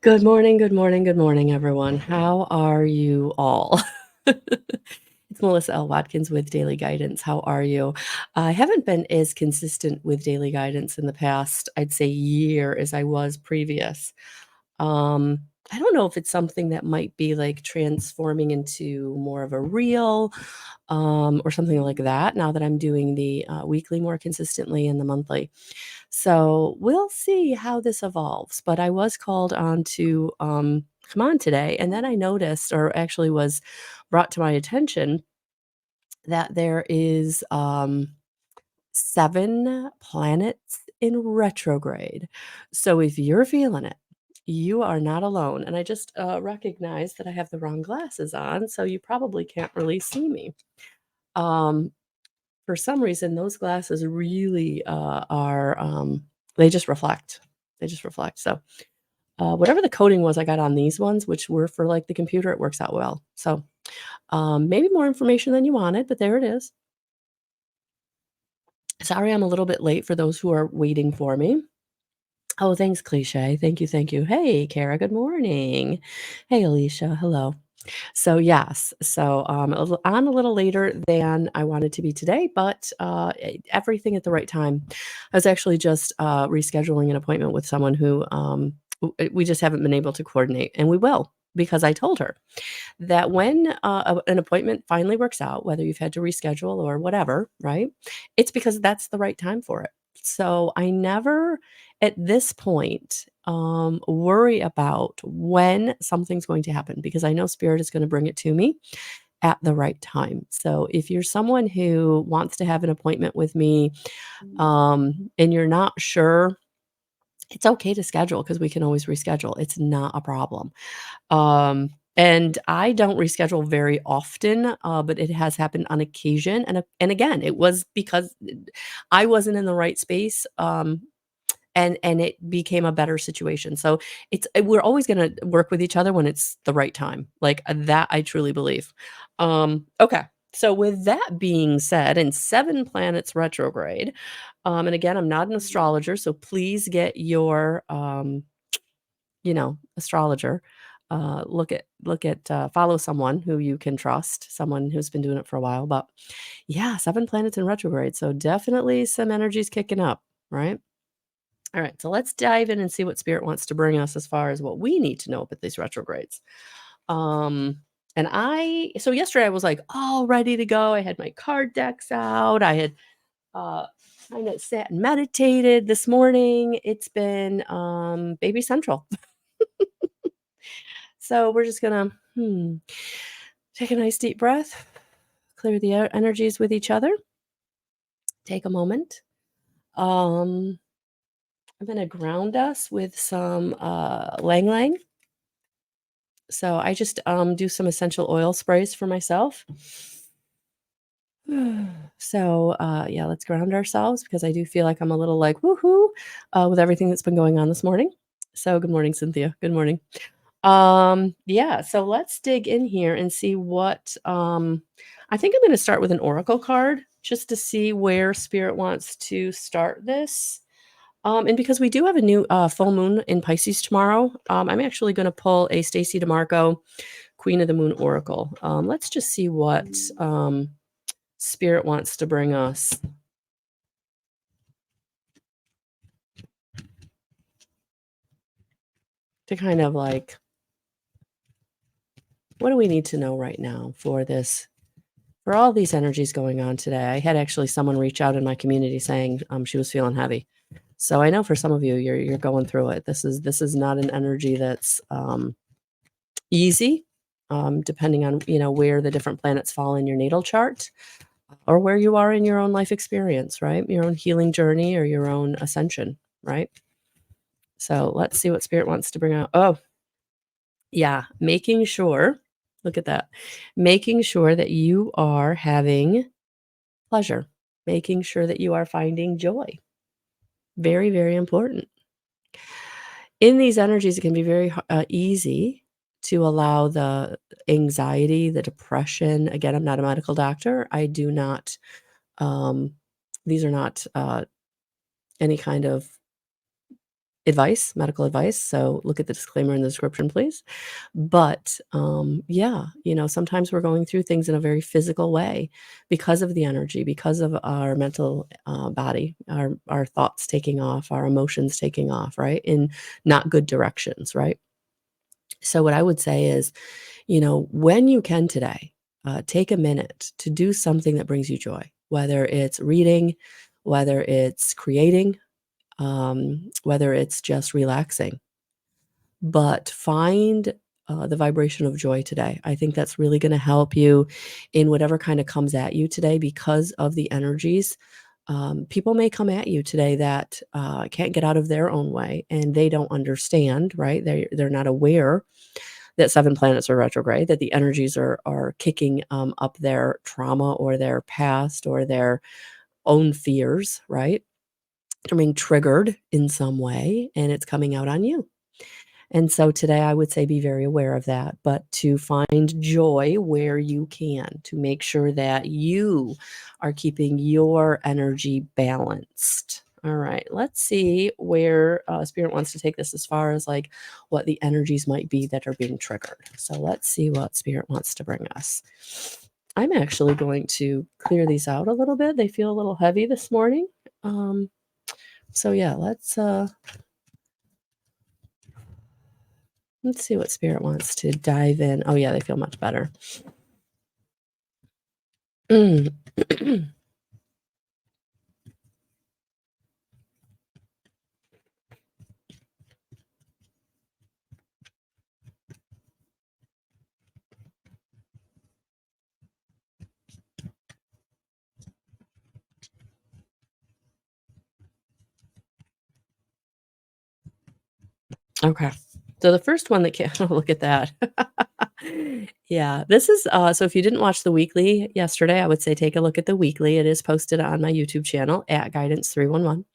Good morning, good morning, good morning, everyone. How are you all? It's Melissa L. Watkins with Daily Guidance. How are you? I haven't been as consistent with daily guidance in the past, I'd say year as I was previous. Um, I don't know if it's something that might be like transforming into more of a reel, or something like that now that I'm doing the weekly more consistently and the monthly. So we'll see how this evolves. But I was called on to come on today, and then I noticed, or actually was brought to my attention, that there is 7 planets in retrograde. So if you're feeling it, you are not alone. And I just recognized that I have the wrong glasses on, so you probably can't really see me. Um, for some reason, those glasses really are, they just reflect. They just reflect. So, whatever the coating was I got on these ones, which were for like the computer, it works out well. So, maybe more information than you wanted, but there it is. Sorry, I'm a little bit late for those who are waiting for me. Oh, thanks, cliche. Thank you. Thank you. Hey, Kara. Good morning. Hey, Alicia. Hello. So yes, so on a little later than I wanted to be today, but everything at the right time. I was actually just rescheduling an appointment with someone who we just haven't been able to coordinate, and we will because I told her that when an appointment finally works out, whether you've had to reschedule or whatever, right? It's because that's the right time for it. So I never, at this point, worry about when something's going to happen because I know Spirit is going to bring it to me at the right time. So if you're someone who wants to have an appointment with me, and you're not sure, it's okay to schedule because we can always reschedule. It's not a problem. And I don't reschedule very often, but it has happened on occasion. And again, it was because I wasn't in the right space. And it became a better situation. So we're always going to work with each other when it's the right time. Like that, I truly believe. Okay. So with that being said, and 7 planets retrograde, and again, I'm not an astrologer, so please get your astrologer. Follow someone who you can trust, someone who's been doing it for a while. But yeah, 7 planets in retrograde. So definitely some energies kicking up, right? All right, so let's dive in and see what spirit wants to bring us as far as what we need to know about these retrogrades. So yesterday I was like all ready to go. I had my card decks out. I had uh kind of sat and meditated. This morning it's been baby central. So we're just gonna take a nice deep breath, clear the energies with each other. Take a moment. Um, I'm gonna ground us with some lang lang. So I just do some essential oil sprays for myself. So yeah, let's ground ourselves because I do feel like I'm a little like woohoo with everything that's been going on this morning. So good morning, Cynthia. Good morning. Yeah, so let's dig in here and see what I think I'm going to start with an oracle card just to see where spirit wants to start this. And because we do have a new full moon in Pisces tomorrow, I'm actually going to pull a Stacey DeMarco Queen of the Moon oracle. Let's just see what spirit wants to bring us. To kind of like, what do we need to know right now for this? For all these energies going on today, I had actually someone reach out in my community saying she was feeling heavy. So I know for some of you, you're going through it. This is not an energy that's easy, depending on where the different planets fall in your natal chart, or where you are in your own life experience, right? Your own healing journey or your own ascension, right? So let's see what spirit wants to bring out. Oh, yeah, making sure. Look at that. Making sure that you are having pleasure, making sure that you are finding joy. Very, very important. In these energies, it can be very easy to allow the anxiety, the depression. Again, I'm not a medical doctor. I do not, these are not any kind of advice, medical advice, so look at the disclaimer in the description, please. But, yeah, sometimes we're going through things in a very physical way because of the energy, because of our mental, body, our thoughts taking off, our emotions taking off, right, in not good directions, right? So what I would say is, when you can today, take a minute to do something that brings you joy, whether it's reading, whether it's creating, whether it's just relaxing. But find the vibration of joy today. I think that's really going to help you in whatever kind of comes at you today because of the energies. People may come at you today that can't get out of their own way and they don't understand, right? They're not aware that 7 planets are retrograde, that the energies are kicking up their trauma or their past or their own fears, right? They're being triggered in some way and it's coming out on you. And so today I would say be very aware of that, but to find joy where you can, to make sure that you are keeping your energy balanced. All right, let's see where Spirit wants to take this as far as like what the energies might be that are being triggered. So let's see what Spirit wants to bring us. I'm actually going to clear these out a little bit. They feel a little heavy this morning. So yeah, let's see what Spirit wants to dive in. Oh, yeah, they feel much better. Mm. Okay. So the first one that came oh, look at that. Yeah, this is, so if you didn't watch the weekly yesterday, I would say take a look at the weekly. It is posted on my YouTube channel at Guidance 311,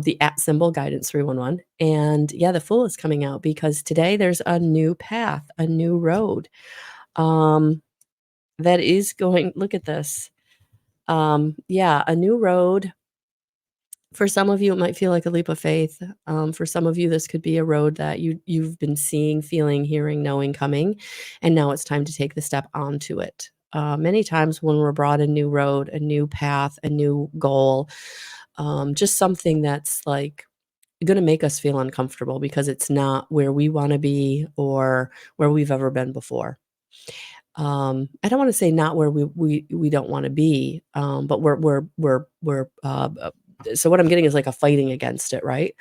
the at symbol Guidance 311. And yeah, the Fool is coming out because today there's a new path, a new road, um, that is going look at this. Yeah, a new road. For some of you, it might feel like a leap of faith. For some of you, this could be a road that you've been seeing, feeling, hearing, knowing coming, and now it's time to take the step onto it. Many times when we're brought a new road, a new path, a new goal, just something that's like going to make us feel uncomfortable because it's not where we want to be or where we've ever been before. I don't want to say not where we don't want to be, but so what I'm getting is like a fighting against it, right?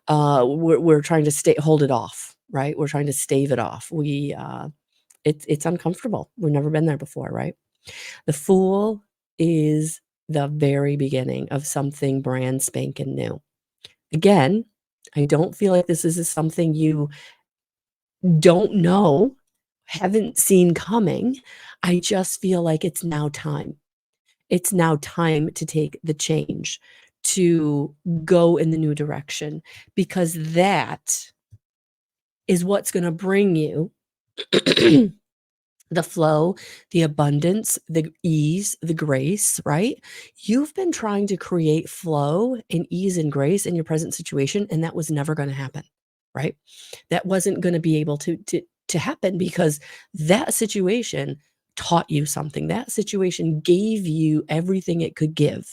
We're trying to hold it off, right? We're trying to stave it off. It's uncomfortable. We've never been there before, right? The Fool is the very beginning of something brand spanking new. Again, I don't feel like this is something you don't know, haven't seen coming. I just feel like it's now time. It's now time to take the change, to go in the new direction, because that is what's going to bring you the flow, the abundance, the ease, the grace, right? You've been trying to create flow and ease and grace in your present situation, and that was never going to happen, right? That wasn't going to be able to happen because that situation taught you something. That situation gave you everything it could give.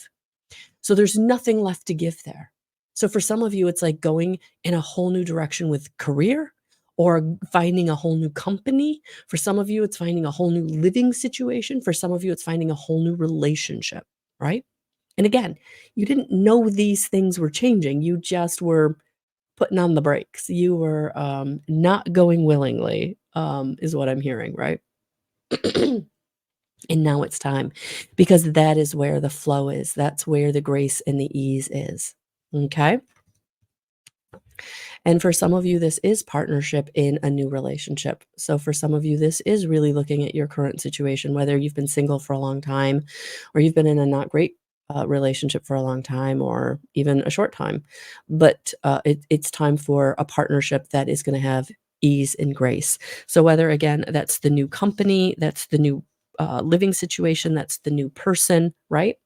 So there's nothing left to give there. So for some of you, it's like going in a whole new direction with career or finding a whole new company. For some of you, it's finding a whole new living situation. For some of you, it's finding a whole new relationship, right? And again, you didn't know these things were changing. You just were putting on the brakes. You were not going willingly, is what I'm hearing, right? And now it's time because that is where the flow is. That's where the grace and the ease is. Okay. And for some of you, this is partnership in a new relationship. So for some of you, this is really looking at your current situation, whether you've been single for a long time or you've been in a not great relationship for a long time or even a short time. But it's time for a partnership that is going to have ease and grace. So whether, again, that's the new company, that's the new living situation, that's the new person, right?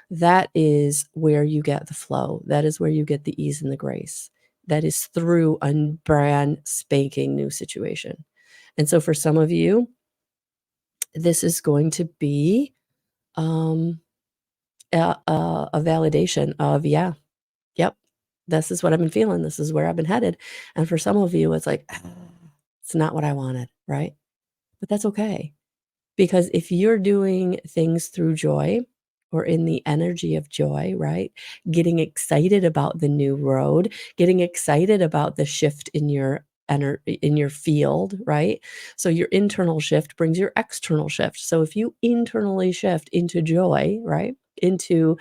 That is where you get the flow. That is where you get the ease and the grace. that is through a brand spanking new situation. And so for some of you, this is going to be um, a validation of, yeah, yep, this is what I've been feeling. This is where I've been headed. And for some of you, it's like, "Ah, it's not what I wanted, right? But that's okay. Because if you're doing things through joy or in the energy of joy, right? Getting excited about the new road, getting excited about the shift in your in your field, right? So your internal shift brings your external shift. So if you internally shift into joy, right? Into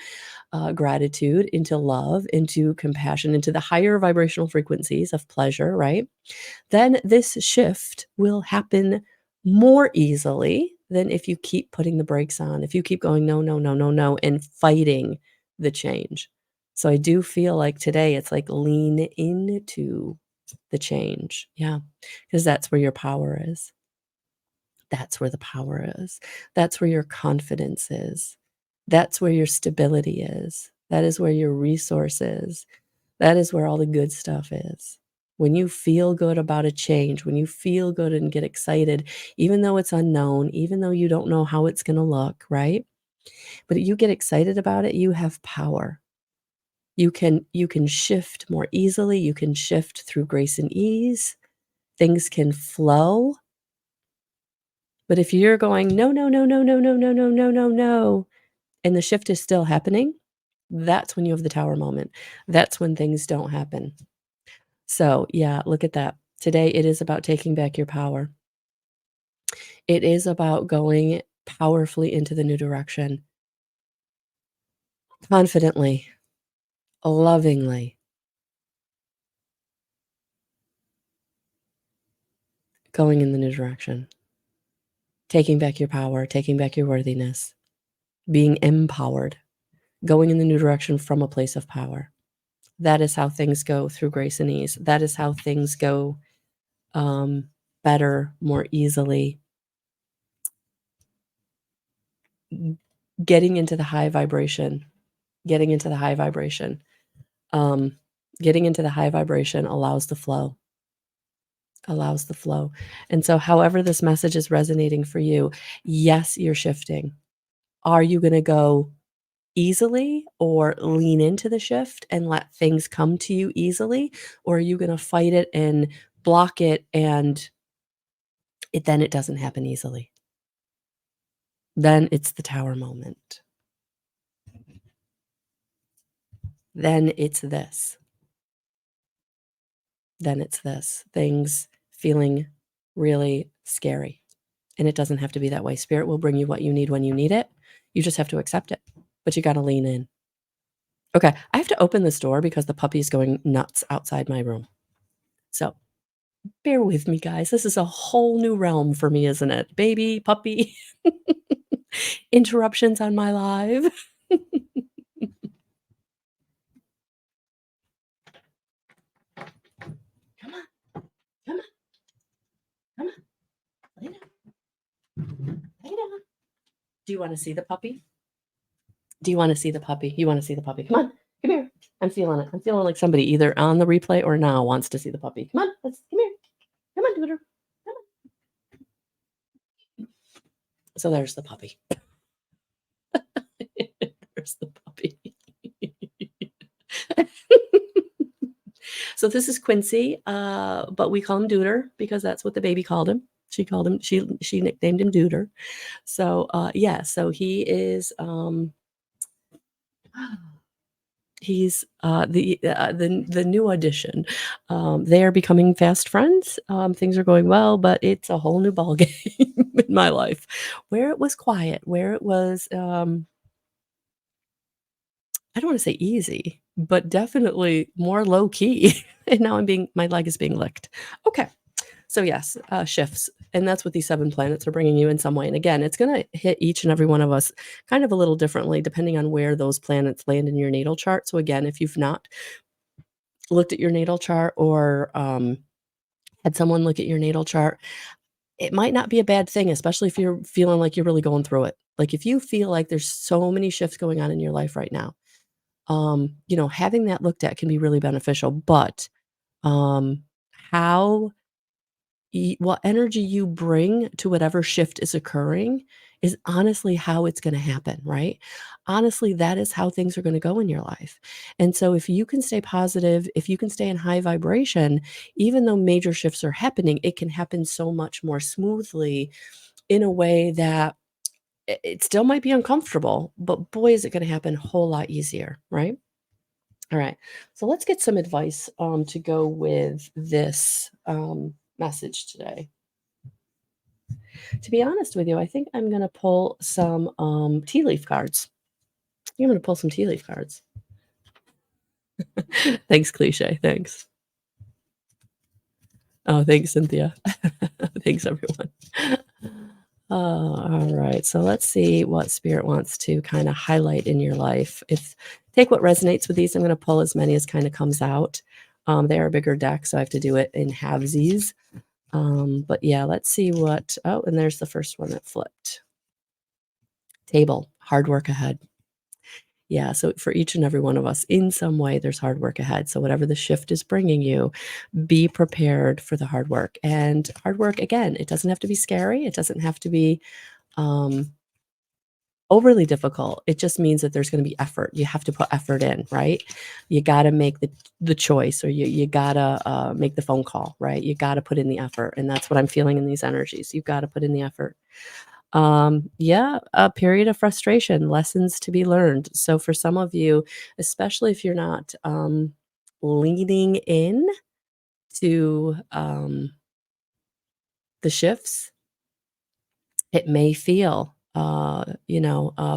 gratitude, into love, into compassion, into the higher vibrational frequencies of pleasure, right? Then this shift will happen more easily than if you keep putting the brakes on, if you keep going, no, no, no, no, no, and fighting the change. So I do feel like today it's like lean into the change. Yeah. Because that's where your power is. That's where the power is. That's where your confidence is. That's where your stability is. That is where your resource is. That is where all the good stuff is. When you feel good about a change, when you feel good and get excited, even though it's unknown, even though you don't know how it's going to look, right? But you get excited about it, you have power. You can shift more easily, you can shift through grace and ease. Things can flow. But if you're going, no, no, no, no, no, no, no, no, no, no, no, and the shift is still happening, that's when you have the tower moment. That's when things don't happen. So, yeah, look at that. Today, it is about taking back your power. It is about going powerfully into the new direction, confidently, lovingly, going in the new direction, taking back your power, taking back your worthiness, being empowered, going in the new direction from a place of power. That is how things go through grace and ease. That is how things go better, more easily. Getting into the high vibration, getting into the high vibration. Um, Getting into the high vibration allows the flow, allows the flow. And so, however, this message is resonating for you, yes, you're shifting. Are you going to go easily or lean into the shift and let things come to you easily? Or are you going to fight it and block it and then it doesn't happen easily? Then it's the tower moment. Then it's this. Then it's this. Things feeling really scary. And it doesn't have to be that way. Spirit will bring you what you need when you need it. You just have to accept it, but you got to lean in. Okay, I have to open this door because the puppy's going nuts outside my room. So bear with me, guys. This is a whole new realm for me, isn't it? Baby, puppy, interruptions on my live. Come on, come on, come on. Lay down. Lay down. Do you want to see the puppy? Do you want to see the puppy? You want to see the puppy? Come on, come here. I'm feeling it. I'm feeling like somebody either on the replay or now wants to see the puppy. Come on, let's come here. Come on, Dooter. Come on. So there's the puppy. There's the puppy. So this is Quincy, but we call him Dooter because that's what the baby called him. She called him. She nicknamed him Dooter. So yeah. So he is. He's the new addition. They are becoming fast friends. Things are going well, but it's a whole new ball game in my life, where it was quiet, where it was I don't want to say easy, but definitely more low key. And now my leg is being licked. Okay. So yes, shifts. And that's what these 7 planets are bringing you in some way. And again, it's going to hit each and every one of us kind of a little differently depending on where those planets land in your natal chart. So again, if you've not looked at your natal chart or had someone look at your natal chart, it might not be a bad thing, especially if you're feeling like you're really going through it. Like if you feel like there's so many shifts going on in your life right now, having that looked at can be really beneficial. But Um, how what energy you bring to whatever shift is occurring is honestly how it's going to happen, right? Honestly, that is how things are going to go in your life. And so, if you can stay positive, if you can stay in high vibration, even though major shifts are happening, it can happen so much more smoothly in a way that it still might be uncomfortable, but boy, is it going to happen a whole lot easier, right? All right. So, let's get some advice to go with this message today. To be honest with you, I think I'm gonna pull some, tea leaf cards. I'm gonna pull some tea leaf cards. Thanks, cliche, thanks. Oh, thanks, Cynthia. Thanks, everyone. Alright, so let's see what spirit wants to kinda highlight in your life. If take what resonates with these, I'm gonna pull as many as kinda comes out. They are a bigger deck, so I have to do it in halvesies. But yeah, let's see what oh, and there's the first one that flipped. Table, hard work ahead. Yeah, so for each and every one of us, in some way, there's hard work ahead. So whatever the shift is bringing you, be prepared for the hard work. And hard work, again, it doesn't have to be scary. It doesn't have to be um, overly difficult. It just means that there's going to be effort. You have to put effort in, right? You got to make the choice, or you got to make the phone call, right? You got to put in the effort, and that's what I'm feeling in these energies. You've got to put in the effort. Yeah, a period of frustration, lessons to be learned. So for some of you, especially if you're not leaning in to the shifts, it may feel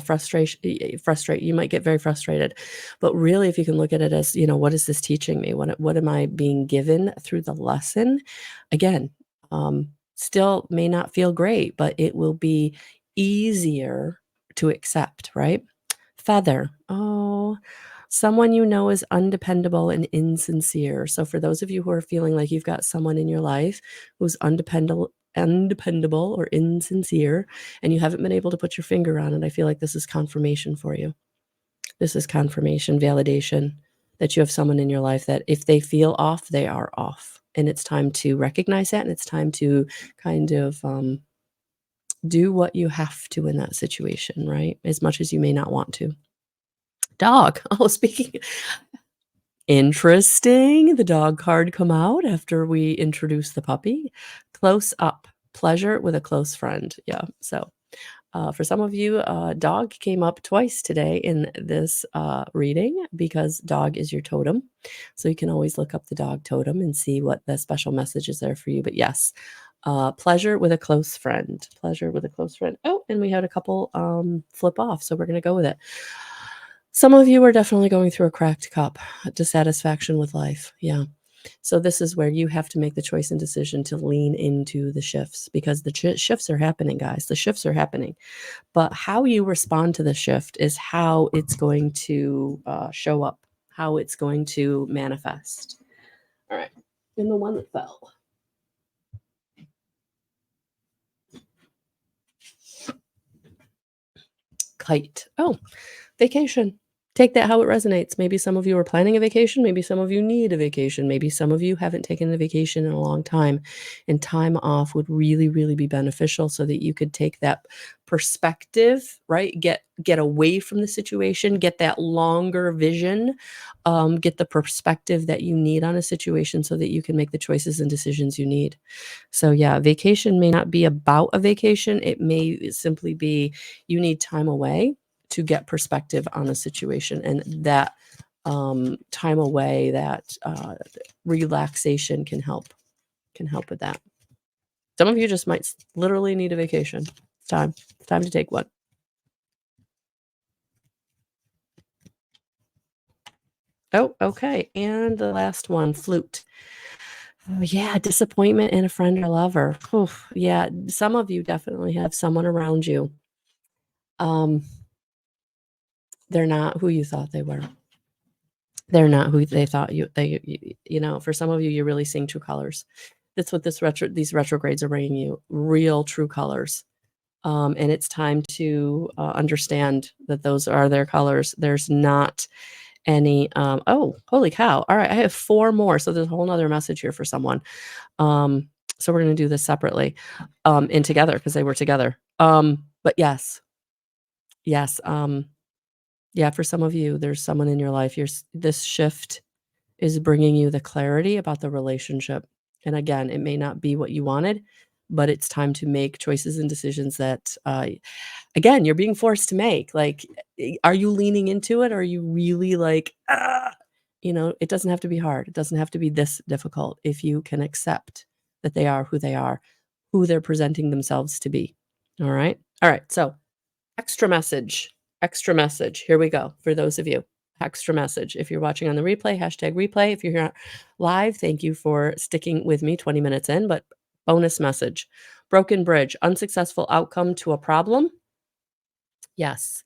frustration frustrate you might get very frustrated, but really if you can look at it as, what is this teaching me, what am I being given through the lesson? Again, still may not feel great, but it will be easier to accept, right? Feather. Oh, someone you know is undependable and insincere. So for those of you who are feeling like you've got someone in your life who's undependable or insincere, and you haven't been able to put your finger on it, I feel like this is confirmation for you. This is confirmation, validation that you have someone in your life that if they feel off, they are off. And it's time to recognize that, and it's time to kind of do what you have to in that situation, right? As much as you may not want to. Dog. Oh, speaking interesting. The dog card come out after we introduce the puppy. Close up. Pleasure with a close friend. Yeah. So for some of you, dog came up twice today in this reading because dog is your totem. So you can always look up the dog totem and see what the special message is there for you. But yes, pleasure with a close friend. Pleasure with a close friend. Oh, and we had a couple flip off. So we're going to go with it. Some of you are definitely going through a cracked cup, dissatisfaction with life. Yeah. So this is where you have to make the choice and decision to lean into the shifts because the shifts are happening, guys. The shifts are happening. But how you respond to the shift is how it's going to show up, how it's going to manifest. All right. And the one that fell. Kite. Oh, vacation. Take that how it resonates. Maybe some of you are planning a vacation. Maybe some of you need a vacation. Maybe some of you haven't taken a vacation in a long time. And time off would really, really be beneficial so that you could take that perspective, right? Get away from the situation, get that longer vision, get the perspective that you need on a situation so that you can make the choices and decisions you need. So yeah, vacation may not be about a vacation. It may simply be you need time away to get perspective on a situation, and that time away, that relaxation can help with that. Some of you just might literally need a vacation. It's time to take one. Oh, okay. And the last one, flute. Oh, yeah, disappointment in a friend or lover. Oof, yeah, some of you definitely have someone around you. Um, they're not who you thought they were. They're not who they thought for some of you, you're really seeing true colors. That's what these retrogrades are bringing you, real true colors. And it's time to understand that those are their colors. There's not any, oh, holy cow. All right, I have 4 more, so there's a whole 'nother message here for someone. Um, so we're gonna do this separately, and together because they were together. But yes, yes, yeah, for some of you, there's someone in your life, this shift is bringing you the clarity about the relationship. And again, it may not be what you wanted, but it's time to make choices and decisions that, again, you're being forced to make. Like, are you leaning into it? Or are you really like, ah? It doesn't have to be hard. It doesn't have to be this difficult if you can accept that they are, who they're presenting themselves to be. All right. All right. So, extra message, extra message. Here we go for those of you. Extra message. If you're watching on the replay, hashtag replay. If you're here live, thank you for sticking with me 20 minutes in. But bonus message, broken bridge, unsuccessful outcome to a problem. Yes.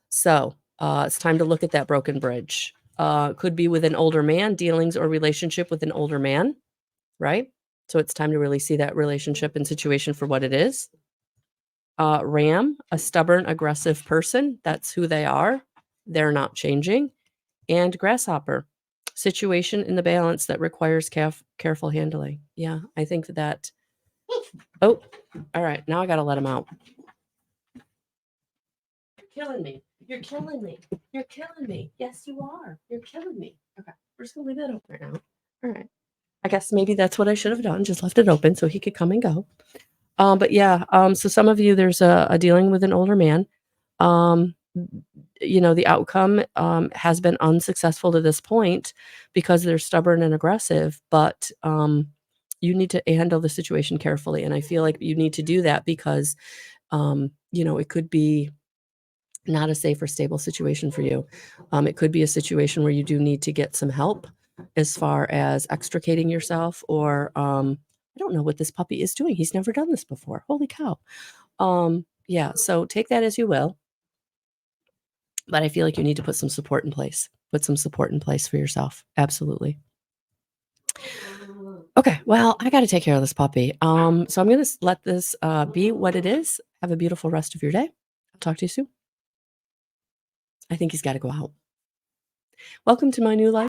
So it's time to look at that broken bridge. Could be with an older man, dealings or relationship with an older man, right? So it's time to really see that relationship and situation for what it is. Ram, a stubborn, aggressive person. That's who they are. They're not changing. And grasshopper, situation in the balance that requires careful handling. Yeah, I think that. Oh, all right. Now I got to let him out. You're killing me. You're killing me. You're killing me. Yes, you are. You're killing me. Okay, we're just gonna leave that open right now. All right. I guess maybe that's what I should have done. Just left it open so he could come and go. But yeah. So some of you, there's a dealing with an older man. Um, the outcome has been unsuccessful to this point because they're stubborn and aggressive. But you need to handle the situation carefully, and I feel like you need to do that because it could be not a safe or stable situation for you. It could be a situation where you do need to get some help as far as extricating yourself, or I don't know what this puppy is doing. He's never done this before. Holy cow. Yeah, so take that as you will. But I feel like you need to put some support in place. Put some support in place for yourself. Absolutely. Okay, well, I got to take care of this puppy. So I'm going to let this be what it is. Have a beautiful rest of your day. I'll talk to you soon. I think he's got to go out. Welcome to my new life.